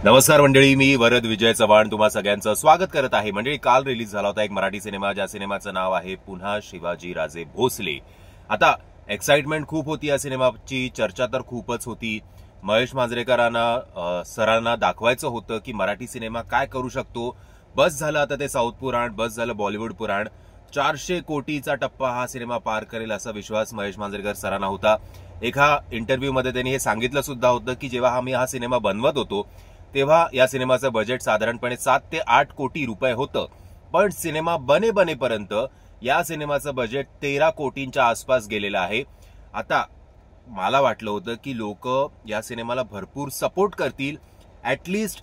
नमस्कार मंडळी, मी वरद विजय चव्हाण तुम्हा सगळ्यांचं स्वागत करत आहे. मंडळी, काल रिलीज झाला होता एक मराठी सिनेमा, ज्या सिनेमाचं नाव आहे पुन्हा शिवाजी राजे भोसले. आता एक्साइटमेंट खूप होती या सिनेमाची, चर्चा तर खूपच होती. महेश मांजरेकरांना सरांना दाखवायचं होतं की मराठी सिनेमा काय करू शकतो. बस झालं आता ते साऊथ पुराण, बस झालं बॉलिवूड पुराण. 400 कोटीचा टप्पा हा सिनेमा पार करेल असा विश्वास महेश मांजरेकर सरांना होता. एका इंटरव्ह्यूमध्ये त्यांनी हे सांगितलं सुद्धा होतं की जेव्हा आम्ही हा सिनेमा बनवत होतो तेव्हा या सिनेमाचं बजेट साधारणपणे 7 ते 8 कोटी रुपये होतं, पण सिनेमा बनेपर्यंत या सिनेमाचं बजेट 13 कोटींच्या आसपास गेलेलं आहे. आता मला वाटलं होतं की लोक या सिनेमाला भरपूर सपोर्ट करतील, ऍटलिस्ट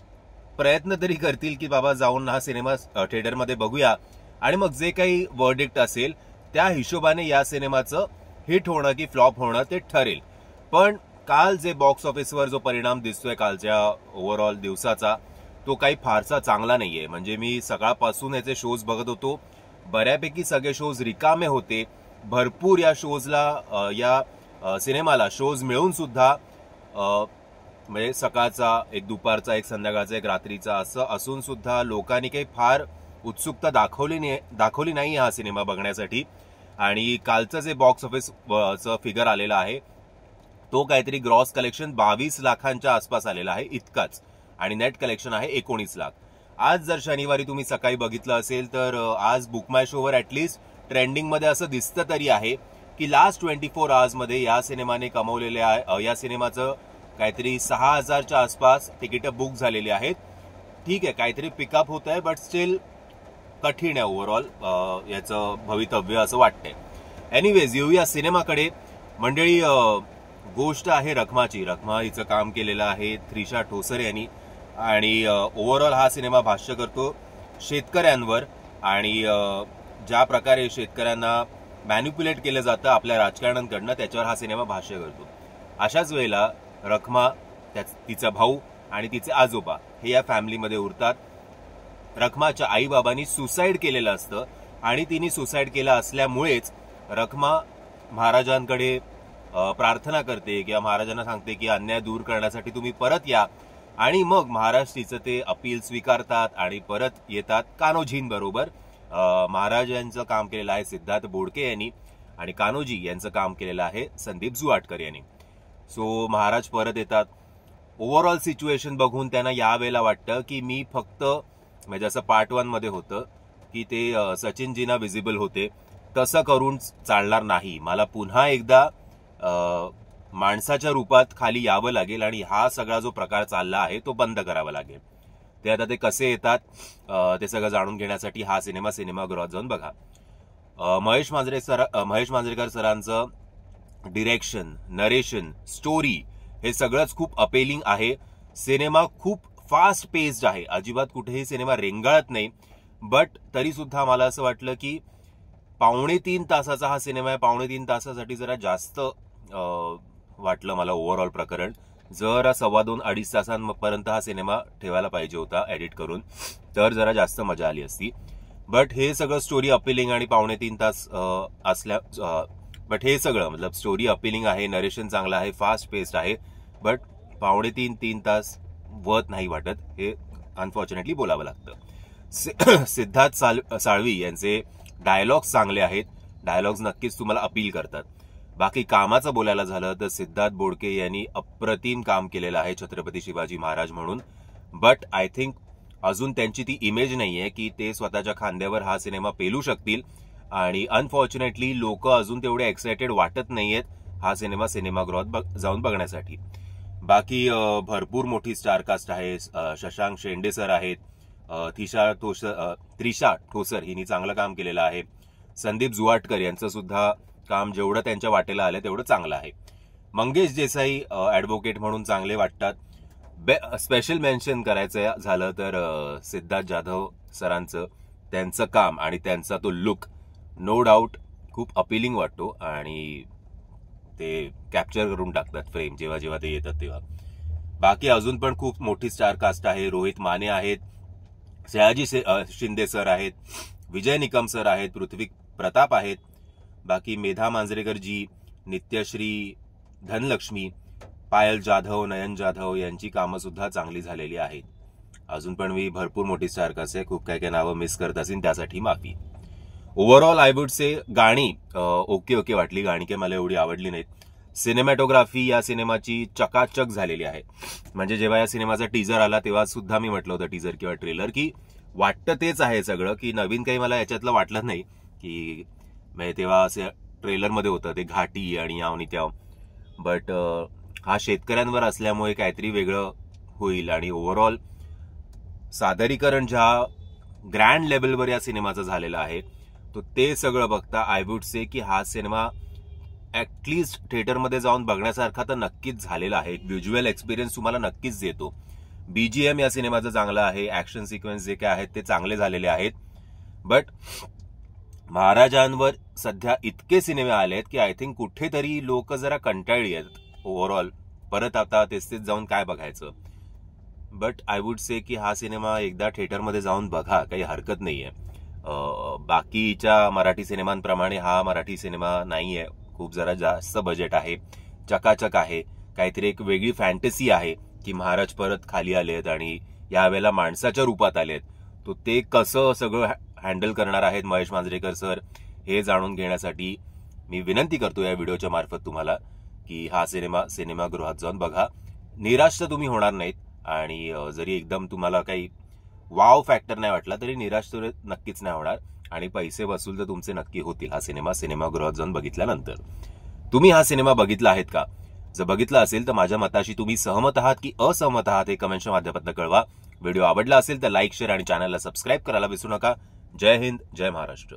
प्रयत्न तरी करतील की बाबा जाऊन हा सिनेमा थिएटरमध्ये बघूया आणि मग जे काही वर्डिक्ट असेल त्या हिशोबाने या सिनेमाचं हिट होणं की फ्लॉप होणं ते ठरेल. पण काल जे बॉक्स ऑफिसवर जो परिणाम दिसतोय कालच्या ओव्हरऑल दिवसाचा, तो काही फारसा चांगला नाहीये. म्हणजे मी सकाळपासून याचे शोज बघत होतो, बऱ्यापैकी सगळे शोज रिकामे होते. भरपूर या शोजला या सिनेमाला शोज मिळून सुद्धा म्हणजे सकाळचा एक, दुपारचा एक, संध्याकाळचा एक, रात्रीचा असं असून सुद्धा लोकांनी काही फार उत्सुकता दाखवली नाही हा सिनेमा बघण्यासाठी. आणि कालचं जे बॉक्स ऑफिसचं फिगर आलेलं आहे तो काहीतरी ग्रॉस कलेक्शन 22 लाखांच्या आसपास आलेला आहे इतकाच, आणि नेट कलेक्शन आहे 19 लाख. आज जर शनिवारी तुम्ही सकाळी बघितलं असेल तर आज बुक माय शोवर ऍटलिस्ट ट्रेंडिंगमध्ये असं दिसतं तरी आहे की लास्ट 24 आवर्समध्ये या सिनेमाने कमवलेले आहे, या सिनेमाचं काहीतरी 6,000च्या आसपास तिकीटं बुक झालेली आहेत. ठीक आहे, काहीतरी पिकअप होत आहे, बट स्टील कठीण आहे ओव्हरऑल याचं भवितव्य असं वाटतंय. एनिवेज, येऊया सिनेमाकडे. मंडळी, गोष्ट आहे रखमाची. रखमा हिचं काम केलेलं आहे त्रिशा ठोसर यांनी, आणि ओव्हरऑल हा सिनेमा भाष्य करतो शेतकऱ्यांवर आणि ज्या प्रकारे शेतकऱ्यांना मॅन्युप्युलेट केलं जातं आपल्या राजकारण्यांकडनं, त्याच्यावर हा सिनेमा भाष्य करतो. अशाच वेळेला रखमा, तिचा भाऊ आणि तिचे आजोबा हे या फॅमिलीमध्ये उरतात. रखमाच्या आई बाबांनी सुसाईड केलेलं असतं आणि तिने सुसाईड केलं असल्यामुळेच रखमा महाराजांकडे प्रार्थना करते किंवा महाराजांना सांगते की अन्याय दूर करण्यासाठी तुम्ही परत या, आणि मग महाराज तिचं ते अपील स्वीकारतात आणि परत येतात कान्होजींबरोबर. महाराज यांचं काम केलेलं आहे सिद्धार्थ बोडके यांनी आणि कान्होजी यांचं काम केलेलं आहे संदीप जुवाटकर यांनी. सो महाराज परत येतात. ओव्हरऑल सिच्युएशन बघून त्यांना यावेळेला वाटतं की मी फक्त, म्हणजे जसं पार्ट 1 मध्ये होतं की ते सचिनजींना विजिबल होते, तसं करून चालणार नाही. मला पुन्हा एकदा माणसाच्या रूपात खाली यावं लागेल आणि हा सगळा जो प्रकार चालला आहे तो बंद करावा लागेल. ते आता ते कसे येतात ते सगळं जाणून घेण्यासाठी हा सिनेमा सिनेमागृहात जाऊन बघा. महेश मांजरेकर सरांचं डिरेक्शन, नरेशन, स्टोरी हे सगळंच खूप अपेलिंग आहे. सिनेमा खूप फास्ट पेस्ड आहे, अजिबात कुठेही सिनेमा रेंगाळत नाही. बट तरी सुद्धा मला असं वाटलं की 2.5 तासाचा हा सिनेमा आहे. 2.5 तासासाठी जरा जास्त वाटलं मला ओव्हरऑल प्रकरण. जरा 2.25-2.5 तासांपर्यंत हा सिनेमा ठेवायला पाहिजे होता एडिट करून, तर जरा जास्त मजा आली असती. बट हे सगळं स्टोरी अपिलिंग आणि 2.5 तास बट हे सगळं मतलब स्टोरी अपिलिंग आहे, नरेशन चांगलं आहे, फास्ट पेस्ड आहे, बट 2.5-3 तास वर्थ नाही वाटत, हे अनफॉर्च्युनेटली बोलावं लागतं. सिद्धार्थ साळवी यांचे डायलॉग्स चांगले आहेत, डायलॉग्स नक्कीच तुम्हाला अपील करतात. बाकी कामाचं बोलायला झालं तर सिद्धार्थ बोडके यांनी अप्रतिम काम केलेलं आहे छत्रपती शिवाजी महाराज म्हणून. बट आय थिंक अजून त्यांची ती इमेज नाहीये की ते स्वतःच्या खांद्यावर हा सिनेमा पेलू शकतील, आणि अनफॉर्च्युनेटली लोक अजून तेवढे एक्सायटेड वाटत नाहीयेत हा सिनेमा सिनेमागृहात जाऊन बघण्यासाठी. बाकी भरपूर मोठी स्टारकास्ट आहे. शशांक शेंडे सर आहेत, त्रिशा ठोसर हिने चांगलं काम केलेलं आहे. संदीप जुवाटकर यांचं सुद्धा काम जेवढं त्यांच्या वाटेला आलं तेवढं चांगलं आहे. मंगेश देसाई ऍडव्होकेट म्हणून चांगले वाटतात. स्पेशल मेन्शन करायचं झालं तर सिद्धार्थ जाधव सरांचं, त्यांचं काम आणि त्यांचा तो लुक नो डाऊट खूप अपिलिंग वाटतो आणि ते कॅप्चर करून टाकतात फ्रेम जेव्हा जेव्हा ते येतात तेव्हा. बाकी अजून पण खूप मोठी स्टार कास्ट आहे. रोहित माने आहेत, सयाजी शिंदे सर आहेत, विजय निकम सर आहेत, पृथ्वी प्रताप आहेत. बाकी मेधा मांजरेकर जी, नित्यश्री, धनलक्ष्मी, पायल जाधव, नयन जाधव यांची कामं सुद्धा चांगली झालेली आहेत. अजून पण मी भरपूर मोठी स्टार कसे खूप काही काही नावं मिस करत असेल त्यासाठी माफी. ओव्हरऑल आय वुड से गाणी ओके वाटली, गाणी काही मला एवढी आवडली नाहीत. सिनेमॅटोग्राफी या सिनेमाची चकाचक झालेली आहे. म्हणजे जेव्हा या सिनेमाचा टीजर आला तेव्हा सुद्धा मी म्हटलं होतं, टीजर किंवा ट्रेलर, की वाटतं तेच आहे सगळं, की नवीन काही मला याच्यातलं वाटलं नाही. की म्हणजे तेव्हा असं ट्रेलरमध्ये होतं ते घाटी आणि याव आणि त्याव, बट हा शेतकऱ्यांवर असल्यामुळे काहीतरी वेगळं होईल. आणि ओव्हरऑल सादरीकरण ज्या ग्रँड लेवलवर या सिनेमाचं झालेलं आहे तो ते सगळं बघता आय वुड से की हा सिनेमा ऍटलिस्ट थिएटरमध्ये जाऊन बघण्यासारखा तर नक्कीच झालेला आहे. एक व्हिज्युअल एक्सपिरियन्स तुम्हाला नक्कीच देतो. बीजीएम या सिनेमाचं चांगलं आहे, ऍक्शन सिक्वेन्स जे काय आहेत ते चांगले झालेले आहेत. बट महाराजांवर सध्या इतके सिनेमे आलेत की आय थिंक कुठेतरी लोक जरा कंटाळली आहेत ओव्हरऑल. परत आता तेच जाऊन काय बघायचं. बट आय वुड से की हा सिनेमा एकदा थिएटरमध्ये जाऊन बघा, काही हरकत नाहीये. बाकीच्या मराठी सिनेमांप्रमाणे हा मराठी सिनेमा नाहीये. खूप जरा जास्त बजेट आहे, चकाचक आहे, काहीतरी एक वेगळी फॅन्टसी आहे की महाराज परत खाली आलेत आणि यावेळेला माणसाच्या रूपात आलेत. तो ते कसं सगळं हँडल करणार आहेत महेश मांजरेकर सर हे जाणून घेण्यासाठी मी विनंती करतो या व्हिडिओच्या मार्फत तुम्हाला की हा सिनेमा सिनेमागृहात जाऊन बघा. निराश तर तुम्ही होणार नाहीत. आणि जरी एकदम तुम्हाला काही वाव फॅक्टर नाही वाटला तरी निराश तर नक्कीच नाही होणार. आणि पैसे वसूल तर तुमचे नक्की होतील हा सिनेमा सिनेमागृहात जाऊन बघितल्यानंतर. तुम्ही हा सिनेमा बघितला आहेत का? जर बघितला असेल तर माझ्या मताशी तुम्ही सहमत आहात की असहमत आहात हे कमेंटच्या माध्यमातून कळवा. व्हिडिओ आवडला असेल तर लाईक, शेअर आणि चॅनलला सबस्क्राईब करायला विसरू नका. जय हिंद, जय महाराष्ट्र.